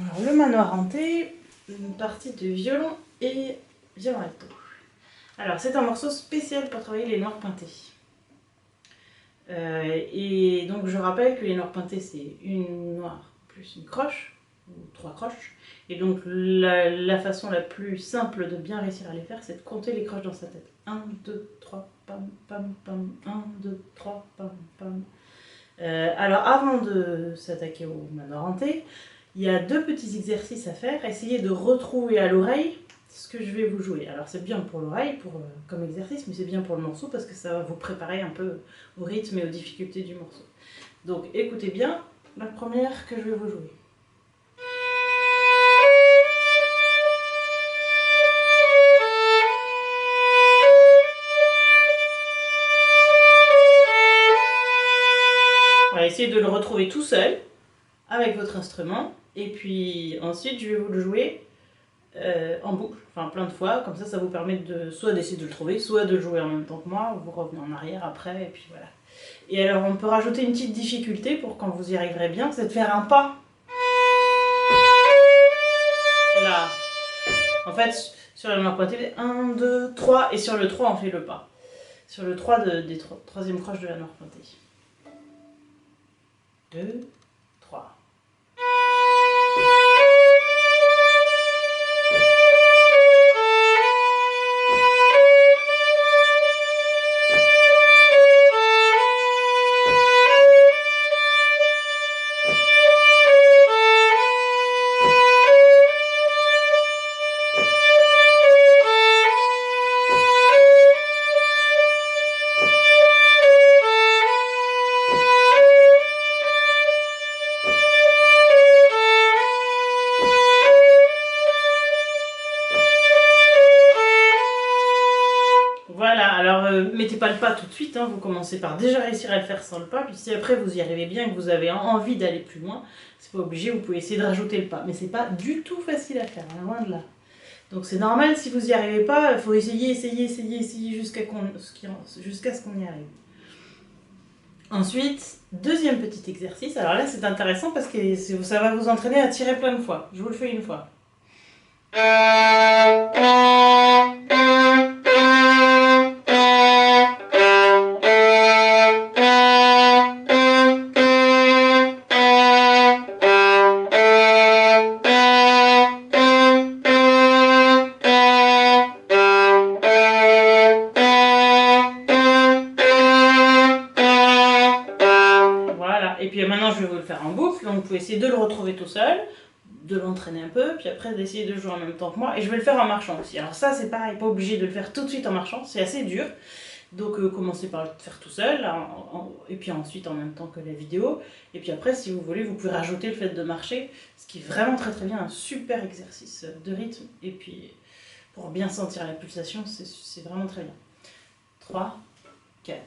Alors, le manoir hanté, une partie de violon et violon alto. Alors, c'est un morceau spécial pour travailler les noirs pointés. Et donc, je rappelle que les noirs pointés, c'est une noire plus une croche, ou 3 croches. Et donc, la façon la plus simple de bien réussir à les faire, c'est de compter les croches dans sa tête. 1, 2, 3, pam, pam, pam, 1, 2, 3, pam, pam. Alors, avant de s'attaquer au manoir hanté, il y a 2 petits exercices à faire. Essayez de retrouver à l'oreille ce que je vais vous jouer. Alors c'est bien pour l'oreille comme exercice, mais c'est bien pour le morceau parce que ça va vous préparer un peu au rythme et aux difficultés du morceau. Donc écoutez bien la première que je vais vous jouer. Voilà, essayez de le retrouver tout seul avec votre instrument. Et puis ensuite, je vais vous le jouer en boucle, enfin plein de fois. Comme ça vous permet soit d'essayer de le trouver, soit de le jouer en même temps que moi. Vous revenez en arrière après, et puis voilà. Et alors, on peut rajouter une petite difficulté pour quand vous y arriverez bien, c'est de faire un pas. Là. En fait, sur la main pointée, 1, 2, 3, et sur le 3, on fait le pas. Sur le 3 des troisième croche de la noire pointée. 2, 3. Voilà, alors mettez pas le pas tout de suite, hein, vous commencez par déjà réussir à le faire sans le pas, puis si après vous y arrivez bien et que vous avez envie d'aller plus loin, c'est pas obligé, vous pouvez essayer de rajouter le pas, mais c'est pas du tout facile à faire, hein, loin de là. Donc c'est normal, si vous y arrivez pas, il faut essayer jusqu'à ce qu'on y arrive. Ensuite, deuxième petit exercice, alors là c'est intéressant parce que ça va vous entraîner à tirer plein de fois, je vous le fais une fois. Et puis maintenant je vais vous le faire en boucle, donc vous pouvez essayer de le retrouver tout seul, de l'entraîner un peu, puis après d'essayer de jouer en même temps que moi, et je vais le faire en marchant aussi. Alors ça c'est pareil, pas obligé de le faire tout de suite en marchant, c'est assez dur, donc commencez par le faire tout seul, et puis ensuite en même temps que la vidéo, et puis après si vous voulez vous pouvez rajouter le fait de marcher, ce qui est vraiment très très bien, un super exercice de rythme, et puis pour bien sentir la pulsation, c'est vraiment très bien. 3, 4...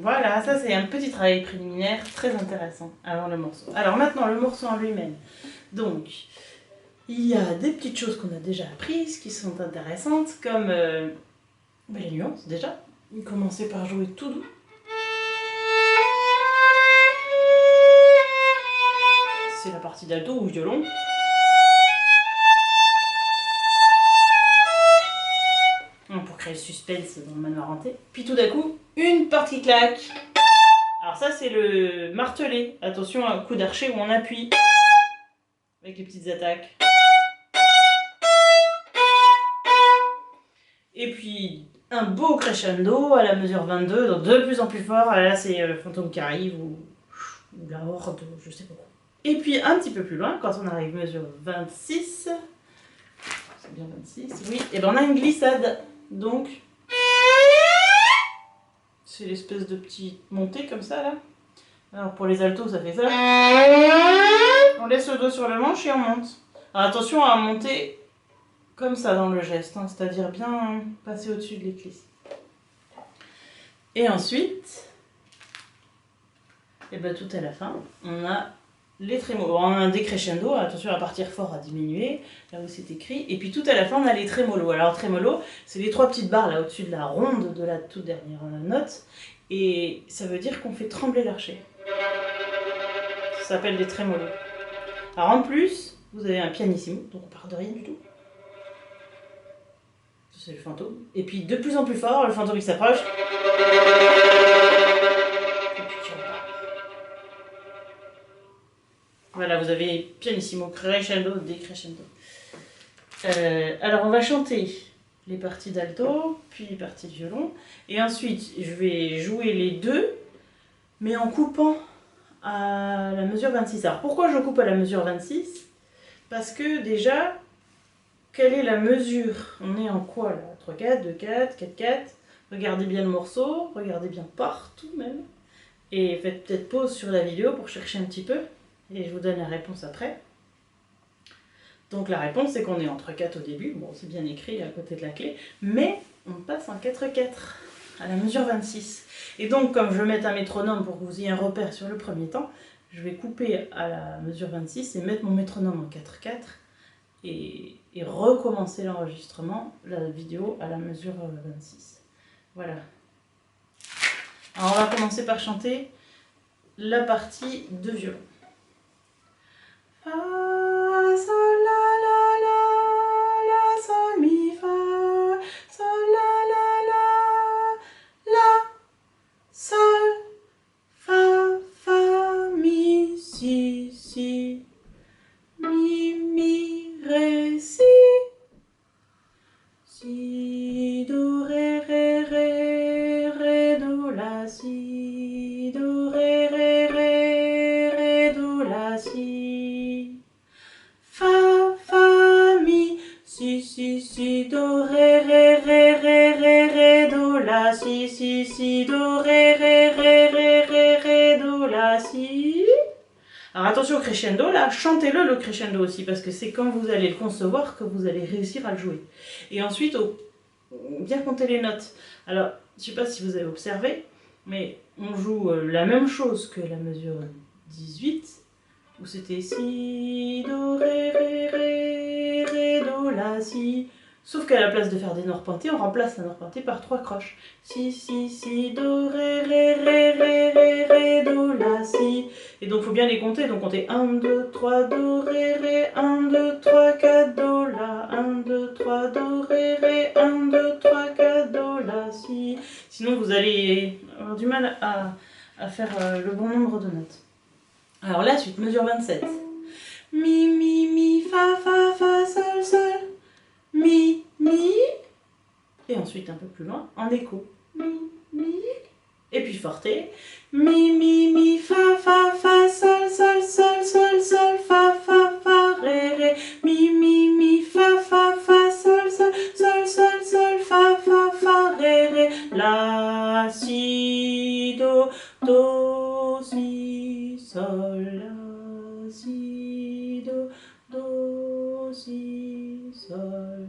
Voilà, ça c'est un petit travail préliminaire très intéressant avant le morceau. Alors maintenant le morceau en lui-même. Donc, il y a des petites choses qu'on a déjà apprises qui sont intéressantes, comme les nuances déjà. Commencez par jouer tout doux. C'est la partie d'alto ou violon. Pour créer le suspense dans le manoir hanté. Puis tout d'un coup, une porte qui claque. Alors ça c'est le martelé. Attention à un coup d'archet où on appuie avec les petites attaques. Et puis un beau crescendo à la mesure 22, donc de plus en plus fort. Là c'est le fantôme qui arrive ou la horde, je sais pas quoi. Et puis un petit peu plus loin, quand on arrive mesure 26, c'est bien 26, oui, et ben on a une glissade. Donc c'est l'espèce de petite montée comme ça là. Alors pour les altos, ça fait ça. On laisse le doigt sur le manche et on monte. Alors attention à monter comme ça dans le geste, hein, c'est-à-dire bien passer au-dessus de l'éclisse. Et ensuite, et ben tout à la fin, on a les trémolos. On a un décrescendo, attention à partir fort, à diminuer, là où c'est écrit. Et puis tout à la fin, on a les trémolos. Alors trémolos, c'est les 3 petites barres là au-dessus de la ronde de la toute dernière note. Et ça veut dire qu'on fait trembler l'archet. Ça s'appelle des trémolos. Alors en plus, vous avez un pianissimo, donc on part de rien du tout. C'est le fantôme. Et puis de plus en plus fort, le fantôme qui s'approche. Voilà, vous avez pianissimo, crescendo, décrescendo. Alors on va chanter les parties d'alto, puis les parties de violon. Et ensuite, je vais jouer les deux, mais en coupant à la mesure 26. Alors pourquoi je coupe à la mesure 26? Parce que déjà, quelle est la mesure? On est en quoi là? 3-4, 2-4, 4-4. Regardez bien le morceau, regardez bien partout même. Et faites peut-être pause sur la vidéo pour chercher un petit peu. Et je vous donne la réponse après. Donc la réponse c'est qu'on est en 3-4 au début. Bon, c'est bien écrit à côté de la clé. Mais on passe en 4-4 à la mesure 26. Et donc comme je vais mettre un métronome pour que vous ayez un repère sur le premier temps, je vais couper à la mesure 26 et mettre mon métronome en 4-4 et recommencer l'enregistrement, la vidéo à la mesure 26. Voilà. Alors on va commencer par chanter la partie de violon. Fa, sol, la, sol, mi, fa, sol, la, sol, fa, mi, si, mi, ré, si, do, ré, do, la, si, do, ré, do, la, si, fa, mi, si, do, ré, do, la, si, do, ré, do, la, si. Alors attention au crescendo, là, chantez-le le crescendo aussi, parce que c'est quand vous allez le concevoir que vous allez réussir à le jouer. Et ensuite, bien compter les notes. Alors, je ne sais pas si vous avez observé, mais on joue la même chose que la mesure 18, où c'était si, do, ré, do, la, si. Sauf qu'à la place de faire des notes pointées, on remplace la note pointée par 3 croches. Si, do, ré, do, la, si. Et donc il faut bien les compter, donc compter 1, 2, 3, do, ré, 1, 2, 3, 4, do, la, 1, 2, 3, do, ré, 1, 2, 3, 4, do, la, si. Sinon vous allez avoir du mal à faire le bon nombre de notes. Alors la suite, mesure 27. Mi, fa, sol, mi. Et ensuite un peu plus loin, en écho. Mi. Et puis forte. Mi, fa, sol, fa, ré. Mi, fa, sol, fa, ré. La, si, do, si, sol, la, si, do, si, sol.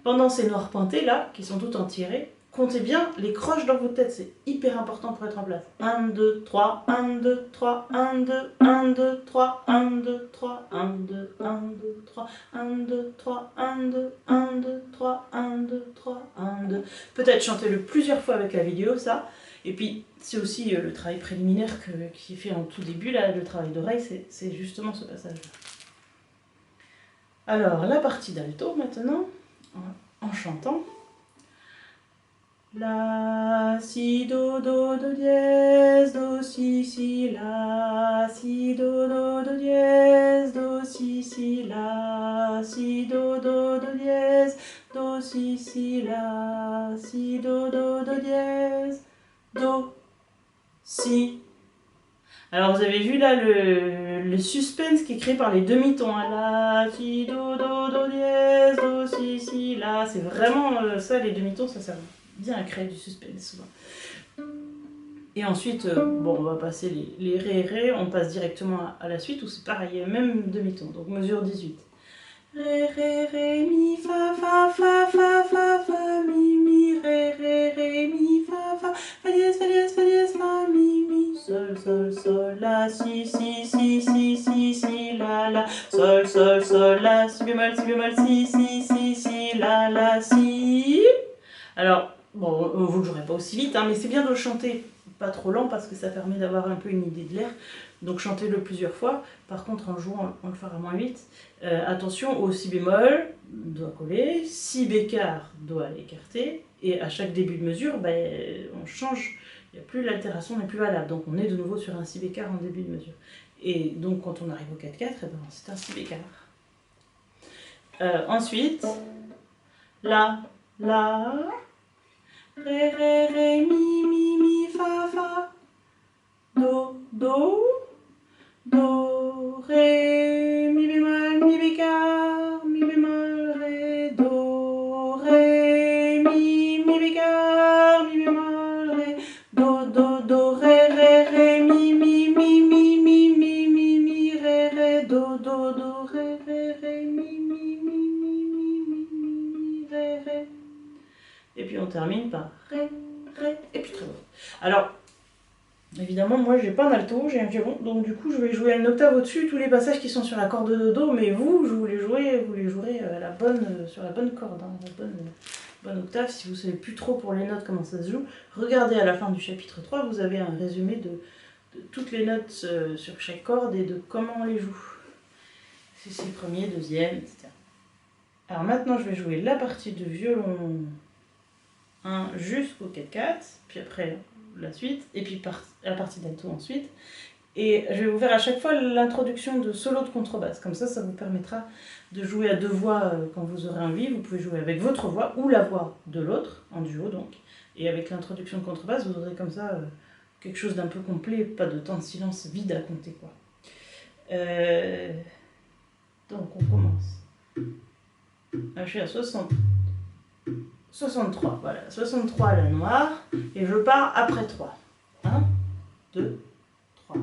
Pendant ces noirs pointés là, qui sont toutes en tiré, comptez bien les croches dans votre tête, c'est hyper important pour être en place. 1, 2, 3, 1, 2, 3, 1, 2, 1, 2, 3, 1, 2, 3, 1, 2, 1, 2, 3, 1, 2, 3, 1, 2, 1, 2, 3, 1, 2, 3, 1, 2. Peut-être chantez-le plusieurs fois avec la vidéo, ça. Et puis, c'est aussi le travail préliminaire qui est fait en tout début, là, le travail d'oreille, c'est justement ce passage-là. Alors, la partie d'alto maintenant, en chantant. La, si, do, dièse, do, si, la, si, do, dièse, do, si, la, si, do, dièse, do, si, la, si, do, dièse, do, si. Alors vous avez vu là le suspense qui est créé par les demi-tons. La, si, do, dièse, do, si, la. C'est vraiment ça, les demi-tons, ça sert bien à créer du suspense souvent. Et ensuite, bon, on va passer les ré, ré, on passe directement à la suite, où c'est pareil, même demi-ton, donc mesure 18. Ré, ré, ré, mi, fa, fa, fa, fa, fa, fa, mi, ré, ré, ré, mi, fa, dièse, fa, dièse, fa, mi, sol, sol, sol, la, si, si, si, si, si, si, la, sol, sol, sol, la, si bémol, si, si, si, si, la, si. Alors, bon, vous ne jouerez pas aussi vite, hein, mais c'est bien de le chanter pas trop lent parce que ça permet d'avoir un peu une idée de l'air. Donc chantez-le plusieurs fois. Par contre, en jouant, on le fera moins vite. Attention au si bémol, doigt collé, si bécard, doigt écarté. Et à chaque début de mesure, ben, on change. Il n'y a plus l'altération n'est plus valable. Donc on est de nouveau sur un si bécard en début de mesure. Et donc quand on arrive au 4-4, eh ben, c'est un si bécard. Ensuite, la, ré, ré, ré, mi, fa, do, ré, mi bémol, ré, do, ré, mi bécard, mi bémol, ré, do, ré, mi, ré, do, ré, mi, ré. Et puis on termine par ré, et puis très bon. Alors, évidemment, moi j'ai pas un alto, j'ai un violon, donc du coup je vais jouer à une octave au-dessus tous les passages qui sont sur la corde de do, mais vous les jouerez à la bonne, sur la bonne corde, hein, la bonne octave. Si vous savez plus trop pour les notes comment ça se joue, regardez à la fin du chapitre 3, vous avez un résumé de toutes les notes sur chaque corde et de comment on les joue. C'est le premier, deuxième, etc. Alors maintenant je vais jouer la partie de violon 1 jusqu'au 4-4, puis après la suite, et puis la partie d'alto ensuite. Et je vais vous faire à chaque fois l'introduction de solo de contrebasse. Comme ça vous permettra de jouer à deux voix quand vous aurez envie. Vous pouvez jouer avec votre voix ou la voix de l'autre, en duo donc. Et avec l'introduction de contrebasse, vous aurez comme ça quelque chose d'un peu complet, pas de temps de silence vide à compter, quoi. Donc on commence. Je suis à 63, voilà, 63 la noire, et je pars après 3. 1, 2, 3.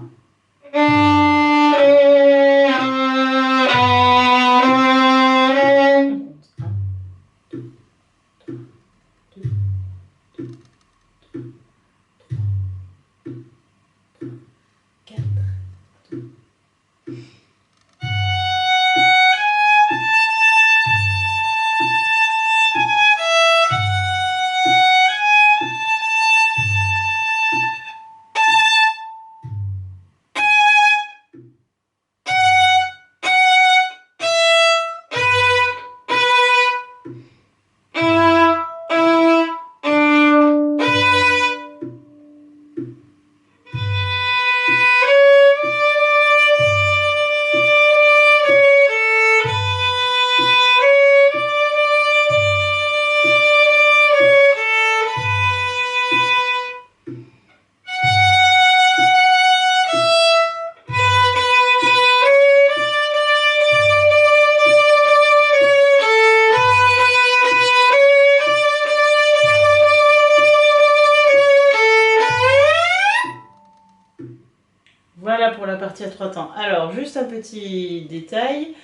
Voilà pour la partie à 3 temps. Alors, juste un petit détail,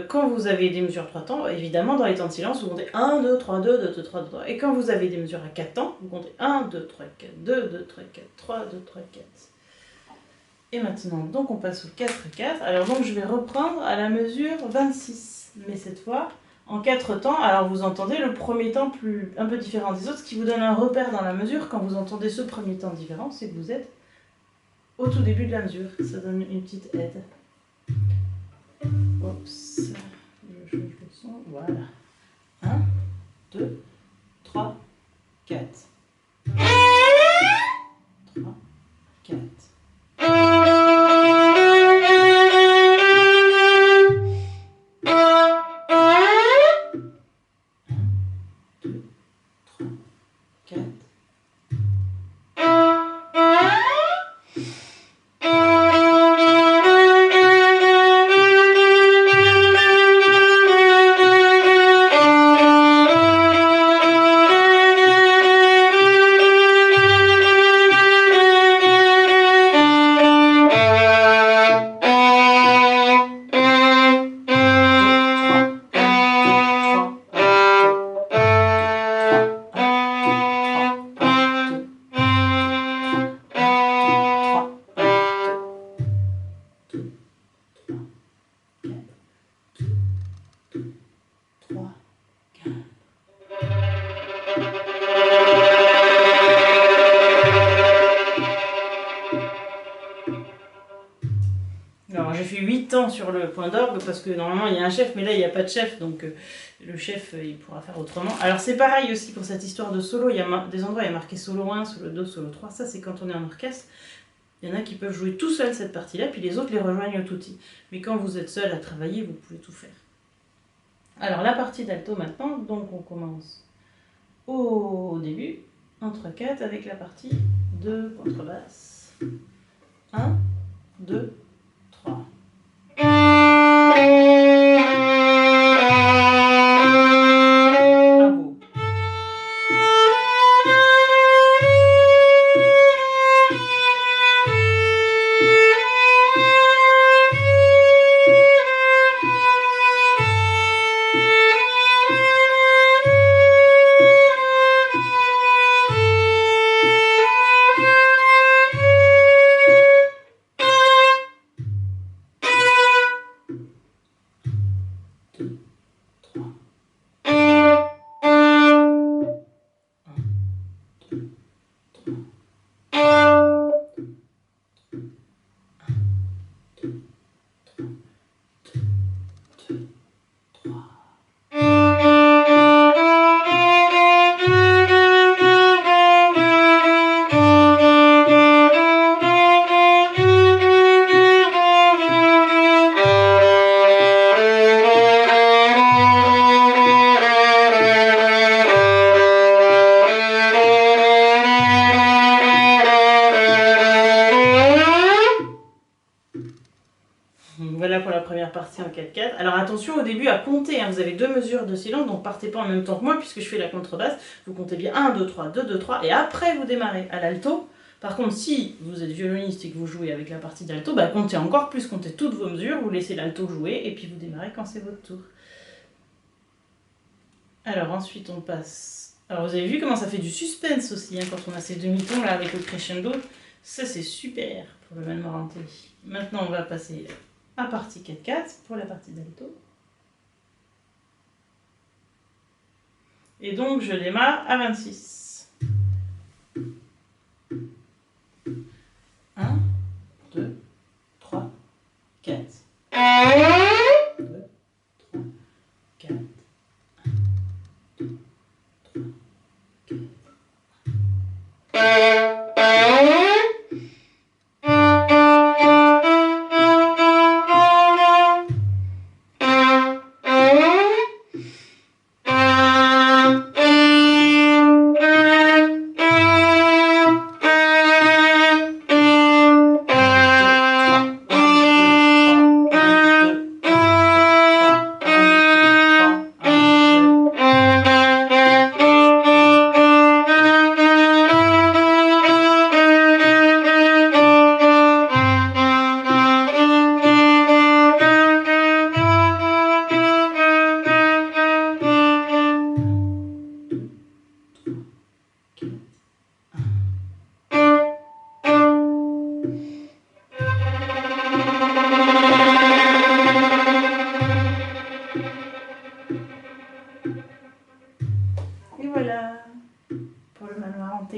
quand vous avez des mesures 3 temps, évidemment, dans les temps de silence, vous comptez 1, 2, 3, 2, 2, 3, 2, 3. Et quand vous avez des mesures à 4 temps, vous comptez 1, 2, 3, 4, 2, 2, 3, 4, 3, 2, 3, 4. Et maintenant, donc on passe au 4, 4. Alors donc je vais reprendre à la mesure 26, mais cette fois en 4 temps. Alors vous entendez le premier temps un peu différent des autres, ce qui vous donne un repère dans la mesure. Quand vous entendez ce premier temps différent, c'est que vous êtes au tout début de la mesure. Ça donne une petite aide. Oups, je change le son, voilà. 1, 2, 3, 4. 3, 4. présent sur le point d'orgue parce que normalement il y a un chef, mais là il n'y a pas de chef, donc le chef il pourra faire autrement. Alors c'est pareil aussi pour cette histoire de solo, il y a des endroits il y a marqué solo 1, solo 2, solo 3, ça c'est quand on est en orchestre. Il y en a qui peuvent jouer tout seul cette partie-là, puis les autres les rejoignent au tutti. Mais quand vous êtes seul à travailler, vous pouvez tout faire. Alors la partie d'alto maintenant, donc on commence au début, entre 4 avec la partie de contrebasse. 1, 2, 3. Bravo. Voilà pour la première partie en 4/4. Alors attention au début à compter, hein. Vous avez 2 mesures de silence, donc partez pas en même temps que moi puisque je fais la contrebasse. Vous comptez bien 1, 2, 3, 2, 2, 3 et après vous démarrez à l'alto. Par contre, si vous êtes violoniste et que vous jouez avec la partie d'alto, bah comptez encore plus, comptez toutes vos mesures, vous laissez l'alto jouer et puis vous démarrez quand c'est votre tour. Alors ensuite on passe... Alors vous avez vu comment ça fait du suspense aussi, hein, quand on a ces demi-tons là avec le crescendo. Ça c'est super pour le Malmorante. Maintenant on va passer à partie 4/4 pour la partie d'alto. Et donc je démarre à 26. 1, 2, 3, 4. 2, 3, 4. 1, 2, 3, 4. Et voilà pour le Malmorante.